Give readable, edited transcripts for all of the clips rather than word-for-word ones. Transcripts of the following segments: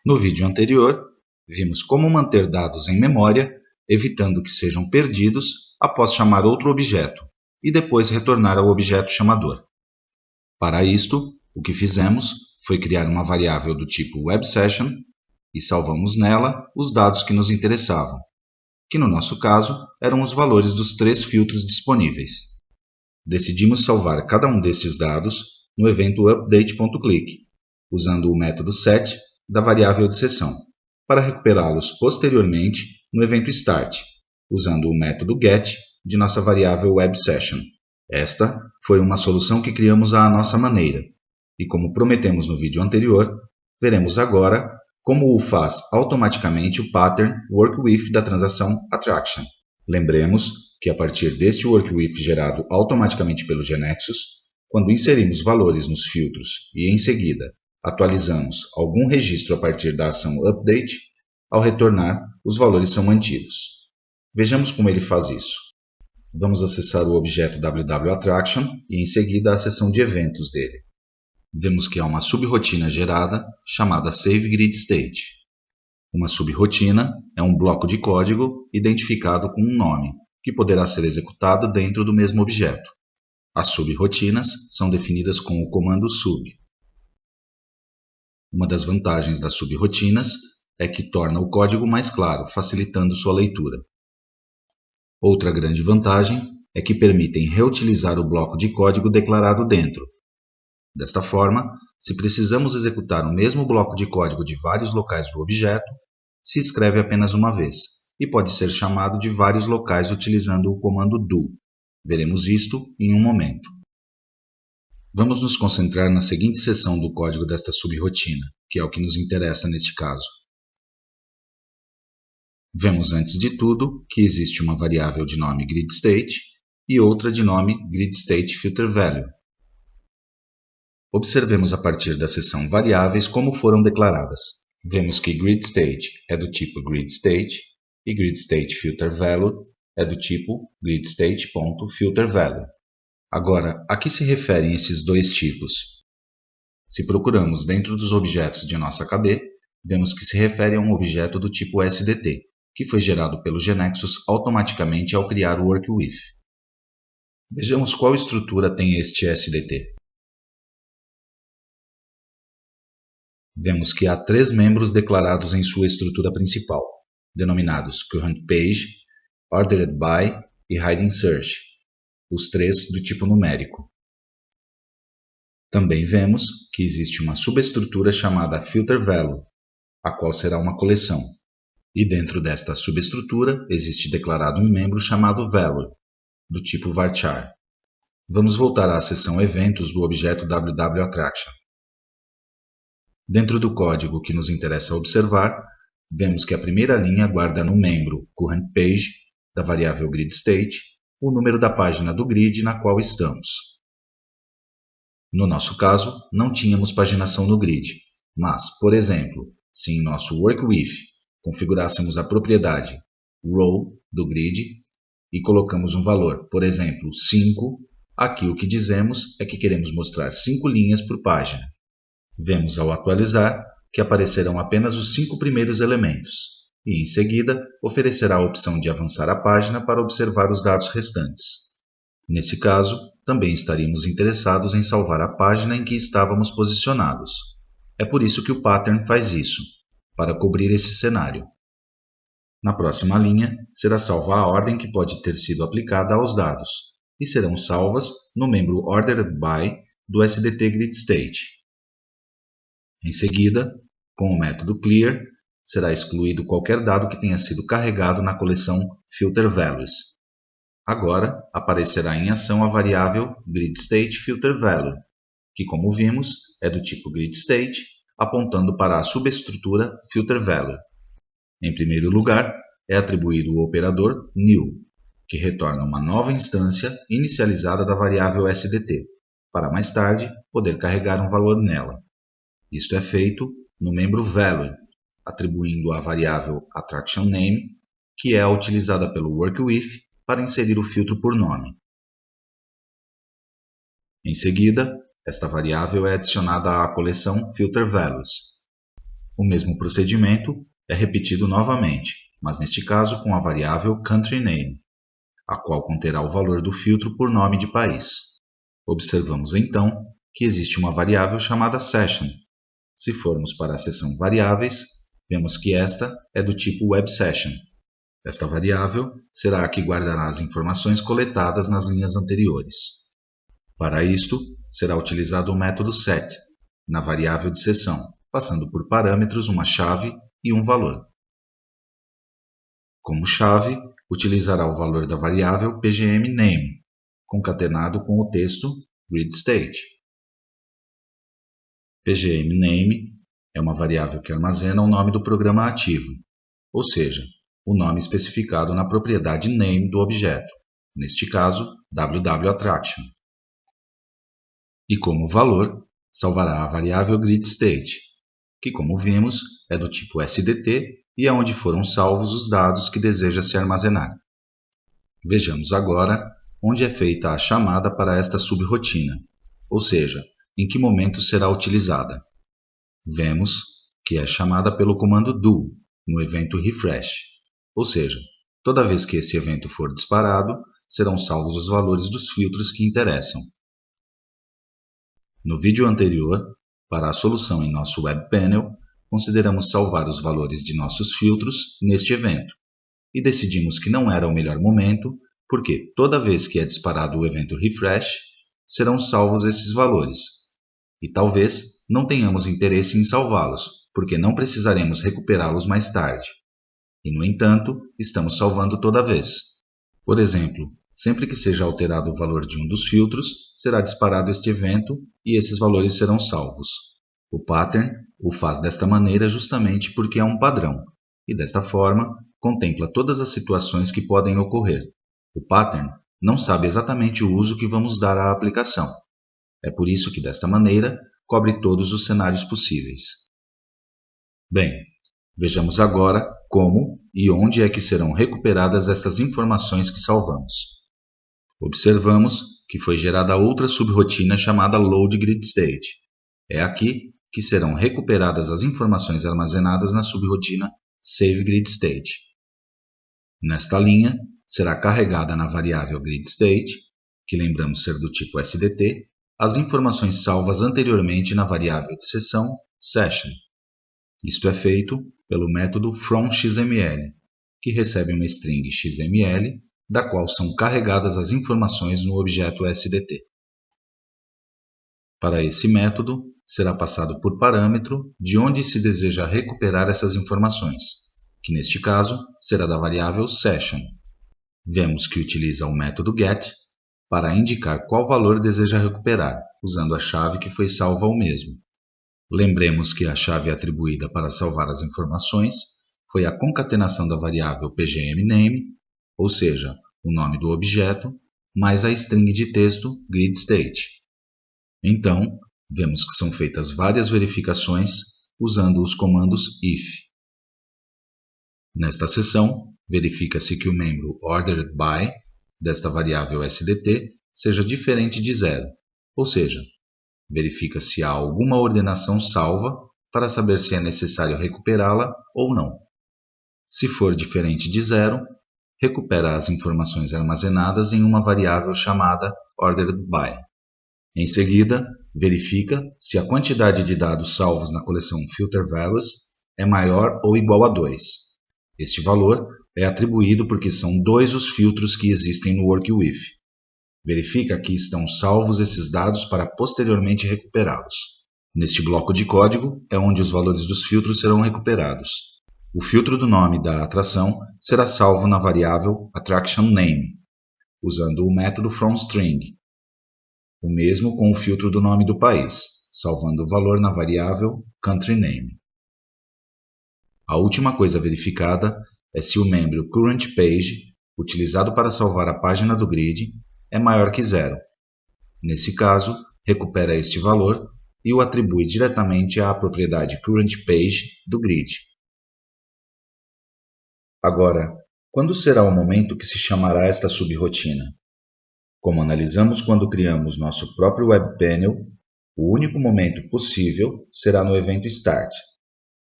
No vídeo anterior, vimos como manter dados em memória, evitando que sejam perdidos após chamar outro objeto, e depois retornar ao objeto chamador. Para isto, o que fizemos foi criar uma variável do tipo WebSession e salvamos nela os dados que nos interessavam, que no nosso caso eram os valores dos 3 filtros disponíveis. Decidimos salvar cada um destes dados no evento update.click, usando o método set da variável de sessão, para recuperá-los posteriormente no evento start, usando o método get de nossa variável WebSession. Esta foi uma solução que criamos à nossa maneira, e como prometemos no vídeo anterior, veremos agora como o faz automaticamente o pattern workwith da transação attraction. Lembremos que a partir deste workwith gerado automaticamente pelo GNexus, quando inserimos valores nos filtros e em seguida atualizamos algum registro a partir da ação update, ao retornar, os valores são mantidos. Vejamos como ele faz isso. Vamos acessar o objeto www.attraction e em seguida a seção de eventos dele. Vemos que há uma subrotina gerada chamada SaveGridState. Uma subrotina é um bloco de código identificado com um nome, que poderá ser executado dentro do mesmo objeto. As subrotinas são definidas com o comando sub. Uma das vantagens das subrotinas é que torna o código mais claro, facilitando sua leitura. Outra grande vantagem é que permitem reutilizar o bloco de código declarado dentro. Desta forma, se precisamos executar o mesmo bloco de código de vários locais do objeto, se escreve apenas uma vez e pode ser chamado de vários locais utilizando o comando do. Veremos isto em um momento. Vamos nos concentrar na seguinte seção do código desta subrotina, que é o que nos interessa neste caso. Vemos antes de tudo que existe uma variável de nome GridState e outra de nome GridStateFilterValue. Observemos a partir da seção Variáveis como foram declaradas. Vemos que GridState é do tipo GridState e GridStateFilterValue é do tipo GridState.FilterValue. Agora, a que se referem esses dois tipos? Se procuramos dentro dos objetos de nossa KB, vemos que se refere a um objeto do tipo SDT, que foi gerado pelo GNexus automaticamente ao criar o workwith. Vejamos qual estrutura tem este SDT. Vemos que há 3 membros declarados em sua estrutura principal, denominados CurrentPage, OrderedBy e HideInSearch, os 3 do tipo numérico. Também vemos que existe uma subestrutura chamada FilterValue, a qual será uma coleção, e dentro desta subestrutura existe declarado um membro chamado Value, do tipo varchar. Vamos voltar à seção Eventos do objeto www.attraction. Dentro do código que nos interessa observar, vemos que a primeira linha guarda no membro CurrentPage da variável GridState o número da página do grid na qual estamos. No nosso caso, não tínhamos paginação no grid, mas, por exemplo, se em nosso workwith configurássemos a propriedade row do grid e colocamos um valor, por exemplo, 5, aqui o que dizemos é que queremos mostrar 5 linhas por página. Vemos ao atualizar que aparecerão apenas os 5 primeiros elementos e, em seguida, oferecerá a opção de avançar a página para observar os dados restantes. Nesse caso, também estaríamos interessados em salvar a página em que estávamos posicionados. É por isso que o pattern faz isso, para cobrir esse cenário. Na próxima linha, será salva a ordem que pode ter sido aplicada aos dados, e serão salvas no membro OrderedBy do SDT GridState. Em seguida, com o método clear, será excluído qualquer dado que tenha sido carregado na coleção FilterValues. Agora, aparecerá em ação a variável GridStateFilterValue, que, como vimos, é do tipo GridState, apontando para a subestrutura FilterValue. Em primeiro lugar, é atribuído o operador new, que retorna uma nova instância inicializada da variável SDT, para mais tarde poder carregar um valor nela. Isto é feito no membro value, atribuindo a variável AttractionName, que é a utilizada pelo workwith para inserir o filtro por nome. Em seguida, esta variável é adicionada à coleção FilterValues. O mesmo procedimento é repetido novamente, mas neste caso com a variável country name, a qual conterá o valor do filtro por nome de país. Observamos então que existe uma variável chamada session. Se formos para a seção variáveis, vemos que esta é do tipo WebSession. Esta variável será a que guardará as informações coletadas nas linhas anteriores. Para isto, será utilizado o método set, na variável de seção, passando por parâmetros uma chave e um valor. Como chave, utilizará o valor da variável pgmName, concatenado com o texto GridState. pgmName é uma variável que armazena o nome do programa ativo, ou seja, o nome especificado na propriedade name do objeto, neste caso, www.attraction. E como valor, salvará a variável GridState, que, como vimos, é do tipo SDT e é onde foram salvos os dados que deseja se armazenar. Vejamos agora onde é feita a chamada para esta subrotina, ou seja, em que momento será utilizada. Vemos que é chamada pelo comando do, no evento refresh, ou seja, toda vez que esse evento for disparado, serão salvos os valores dos filtros que interessam. No vídeo anterior, para a solução em nosso Web Panel, consideramos salvar os valores de nossos filtros neste evento, e decidimos que não era o melhor momento, porque toda vez que é disparado o evento refresh, serão salvos esses valores, e talvez não tenhamos interesse em salvá-los, porque não precisaremos recuperá-los mais tarde. E, no entanto, estamos salvando toda vez. Por exemplo, sempre que seja alterado o valor de um dos filtros, será disparado este evento e esses valores serão salvos. O pattern o faz desta maneira justamente porque é um padrão, e desta forma contempla todas as situações que podem ocorrer. O pattern não sabe exatamente o uso que vamos dar à aplicação. É por isso que desta maneira cobre todos os cenários possíveis. Bem, vejamos agora como e onde é que serão recuperadas estas informações que salvamos. Observamos que foi gerada outra subrotina chamada loadGridState. É aqui que serão recuperadas as informações armazenadas na subrotina saveGridState. Nesta linha, será carregada na variável GridState, que lembramos ser do tipo SDT, as informações salvas anteriormente na variável de seção session. Isto é feito pelo método fromXML, que recebe uma string XML, da qual são carregadas as informações no objeto SDT. Para esse método, será passado por parâmetro de onde se deseja recuperar essas informações, que neste caso será da variável session. Vemos que utiliza o método get para indicar qual valor deseja recuperar, usando a chave que foi salva ao mesmo. Lembremos que a chave atribuída para salvar as informações foi a concatenação da variável pgmName, ou seja, o nome do objeto, mais a string de texto GridState. Então, vemos que são feitas várias verificações usando os comandos if. Nesta seção, verifica-se que o membro ordered by desta variável SDT seja diferente de 0, ou seja, verifica se há alguma ordenação salva para saber se é necessário recuperá-la ou não. Se for diferente de 0, recupera as informações armazenadas em uma variável chamada orderedBy. Em seguida, verifica se a quantidade de dados salvos na coleção FilterValues é maior ou igual a 2. Este valor é atribuído porque são 2 os filtros que existem no WorkWith. Verifica que estão salvos esses dados para posteriormente recuperá-los. Neste bloco de código é onde os valores dos filtros serão recuperados. O filtro do nome da atração será salvo na variável AttractionName, usando o método fromString. O mesmo com o filtro do nome do país, salvando o valor na variável CountryName. A última coisa verificada é se o membro CurrentPage, utilizado para salvar a página do grid, é maior que 0. Nesse caso, recupera este valor e o atribui diretamente à propriedade CurrentPage do grid. Agora, quando será o momento que se chamará esta subrotina? Como analisamos quando criamos nosso próprio Web Panel, o único momento possível será no evento Start.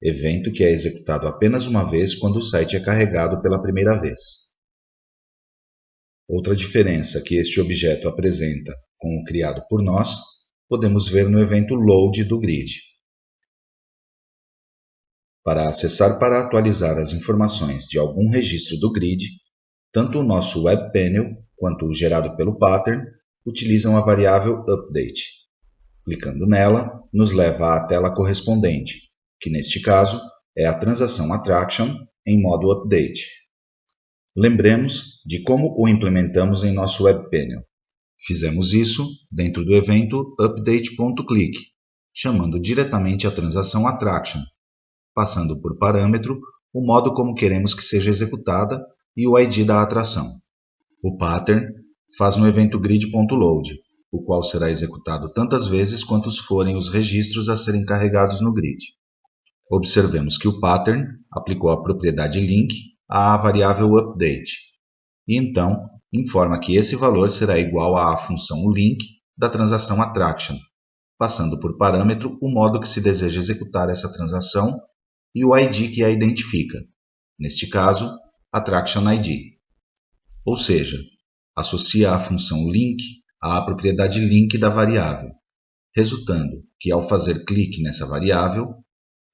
evento que é executado apenas uma vez quando o site é carregado pela primeira vez. Outra diferença que este objeto apresenta com o criado por nós, podemos ver no evento load do grid. Para acessar para atualizar as informações de algum registro do grid, tanto o nosso Web Panel quanto o gerado pelo pattern utilizam a variável update. Clicando nela, nos leva à tela correspondente, que neste caso é a transação attraction em modo update. Lembremos de como o implementamos em nosso Web Panel. Fizemos isso dentro do evento update.click, chamando diretamente a transação attraction, passando por parâmetro o modo como queremos que seja executada e o ID da atração. O pattern faz no evento grid.load, o qual será executado tantas vezes quantos forem os registros a serem carregados no grid. Observemos que o pattern aplicou a propriedade link à variável update, e então informa que esse valor será igual à função link da transação attraction, passando por parâmetro o modo que se deseja executar essa transação e o ID que a identifica, neste caso, attraction ID. Ou seja, associa a função link à propriedade link da variável, resultando que ao fazer clique nessa variável,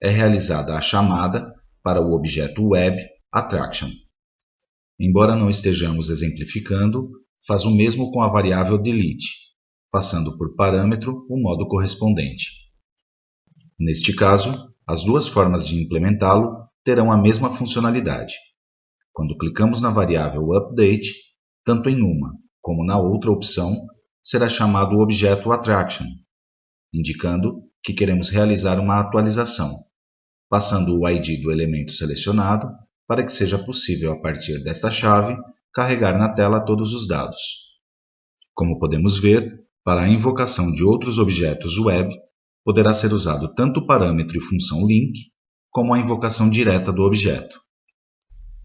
é realizada a chamada para o objeto web attraction. Embora não estejamos exemplificando, faz o mesmo com a variável delete, passando por parâmetro o modo correspondente. Neste caso, as duas formas de implementá-lo terão a mesma funcionalidade. Quando clicamos na variável update, tanto em uma como na outra opção, será chamado o objeto attraction, indicando que queremos realizar uma atualização, passando o ID do elemento selecionado para que seja possível, a partir desta chave, carregar na tela todos os dados. Como podemos ver, para a invocação de outros objetos web, poderá ser usado tanto o parâmetro e função link, como a invocação direta do objeto.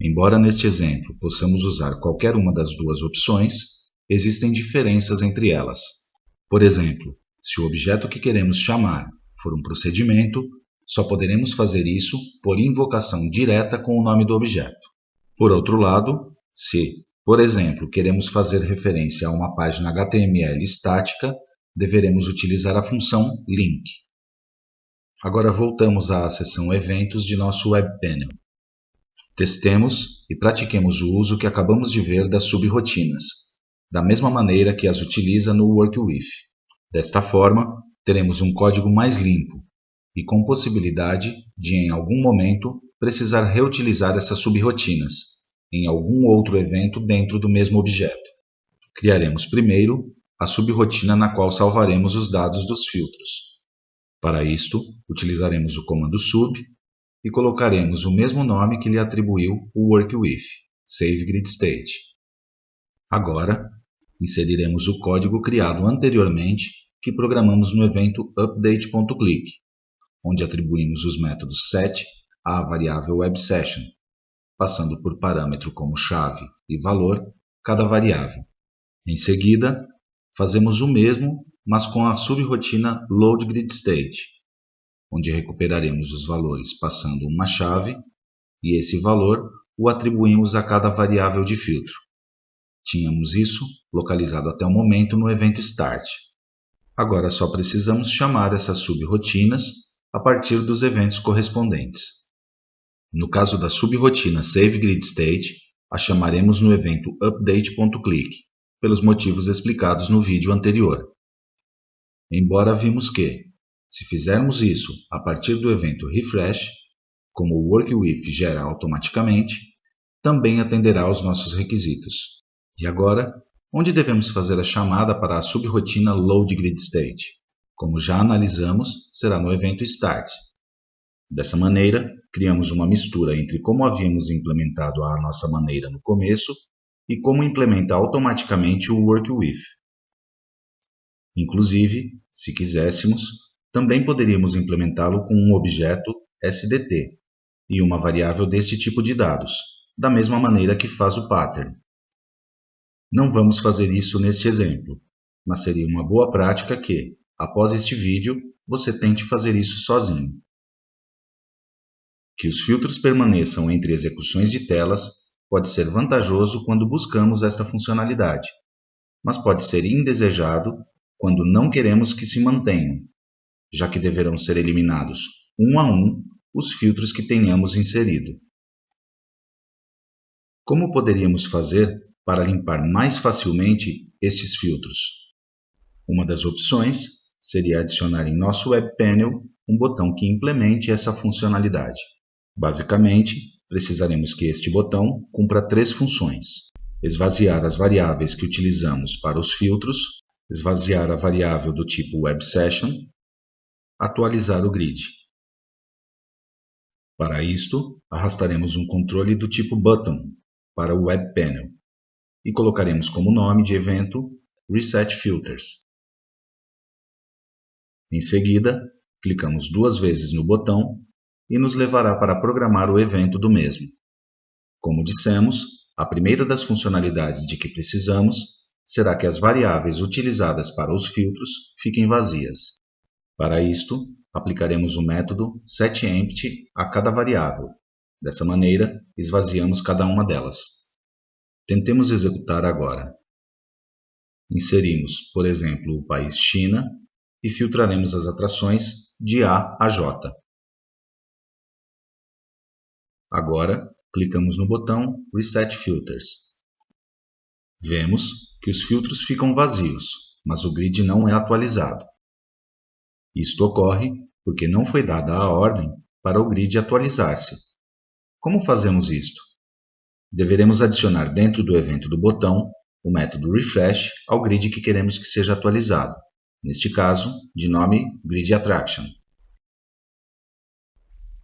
Embora neste exemplo possamos usar qualquer uma das duas opções, existem diferenças entre elas. Por exemplo, se o objeto que queremos chamar for um procedimento, só poderemos fazer isso por invocação direta com o nome do objeto. Por outro lado, se, por exemplo, queremos fazer referência a uma página HTML estática, deveremos utilizar a função link. Agora voltamos à seção Eventos de nosso Web Panel. Testemos e pratiquemos o uso que acabamos de ver das subrotinas, da mesma maneira que as utiliza no Work With. Desta forma, teremos um código mais limpo e com possibilidade de, em algum momento, precisar reutilizar essas subrotinas em algum outro evento dentro do mesmo objeto. Criaremos primeiro a subrotina na qual salvaremos os dados dos filtros. Para isto, utilizaremos o comando sub e colocaremos o mesmo nome que lhe atribuiu o Work With, Save Grid State. Agora, inseriremos o código criado anteriormente que programamos no evento update.click, onde atribuímos os métodos set à variável WebSession, passando por parâmetro como chave e valor cada variável. Em seguida, fazemos o mesmo, mas com a subrotina loadGridState, onde recuperaremos os valores passando uma chave e esse valor o atribuímos a cada variável de filtro. Tínhamos isso localizado até o momento no evento start. Agora só precisamos chamar essas subrotinas a partir dos eventos correspondentes. No caso da subrotina SaveGridState, a chamaremos no evento update.click, pelos motivos explicados no vídeo anterior. Embora vimos que, se fizermos isso a partir do evento refresh, como o WorkWith gera automaticamente, também atenderá aos nossos requisitos. E agora, onde devemos fazer a chamada para a subrotina loadGridState? Como já analisamos, será no evento start. Dessa maneira, criamos uma mistura entre como havíamos implementado à nossa maneira no começo e como implementa automaticamente o WorkWith. Inclusive, se quiséssemos, também poderíamos implementá-lo com um objeto SDT e uma variável desse tipo de dados, da mesma maneira que faz o pattern. Não vamos fazer isso neste exemplo, mas seria uma boa prática que, após este vídeo, você tente fazer isso sozinho. Que os filtros permaneçam entre execuções de telas pode ser vantajoso quando buscamos esta funcionalidade, mas pode ser indesejado quando não queremos que se mantenham, já que deverão ser eliminados um a um os filtros que tenhamos inserido. Como poderíamos fazer para limpar mais facilmente estes filtros? Uma das opções seria adicionar em nosso Web Panel um botão que implemente essa funcionalidade. Basicamente, precisaremos que este botão cumpra 3 funções: esvaziar as variáveis que utilizamos para os filtros, esvaziar a variável do tipo WebSession, atualizar o grid. Para isto, arrastaremos um controle do tipo Button para o Web Panel e colocaremos como nome de evento Reset Filters. Em seguida, clicamos 2 vezes no botão e nos levará para programar o evento do mesmo. Como dissemos, a primeira das funcionalidades de que precisamos será que as variáveis utilizadas para os filtros fiquem vazias. Para isto, aplicaremos o método setEmpty a cada variável. Dessa maneira, esvaziamos cada uma delas. Tentemos executar agora. Inserimos, por exemplo, o país China e filtraremos as atrações de A a J. Agora, clicamos no botão Reset Filters. Vemos que os filtros ficam vazios, mas o grid não é atualizado. Isto ocorre porque não foi dada a ordem para o grid atualizar-se. Como fazemos isto? Deveremos adicionar dentro do evento do botão o método refresh ao grid que queremos que seja atualizado, neste caso, de nome GridAttraction.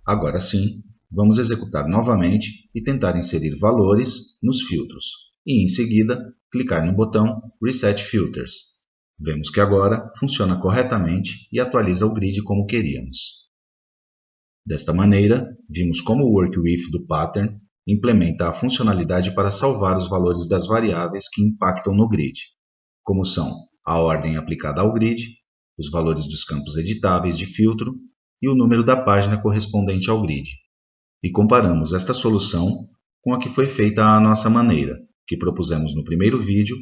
Agora sim, vamos executar novamente e tentar inserir valores nos filtros, e em seguida clicar no botão Reset Filters. Vemos que agora funciona corretamente e atualiza o grid como queríamos. Desta maneira, vimos como o WorkWith do pattern implementa a funcionalidade para salvar os valores das variáveis que impactam no grid, como são a ordem aplicada ao grid, os valores dos campos editáveis de filtro e o número da página correspondente ao grid. E comparamos esta solução com a que foi feita à nossa maneira, que propusemos no primeiro vídeo,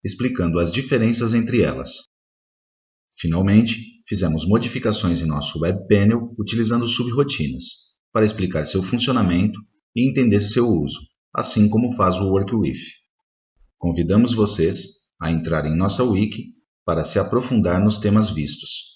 explicando as diferenças entre elas. Finalmente, fizemos modificações em nosso Web Panel utilizando subrotinas, para explicar seu funcionamento e entender seu uso, assim como faz o WorkWith. Convidamos vocês a entrar em nossa wiki para se aprofundar nos temas vistos.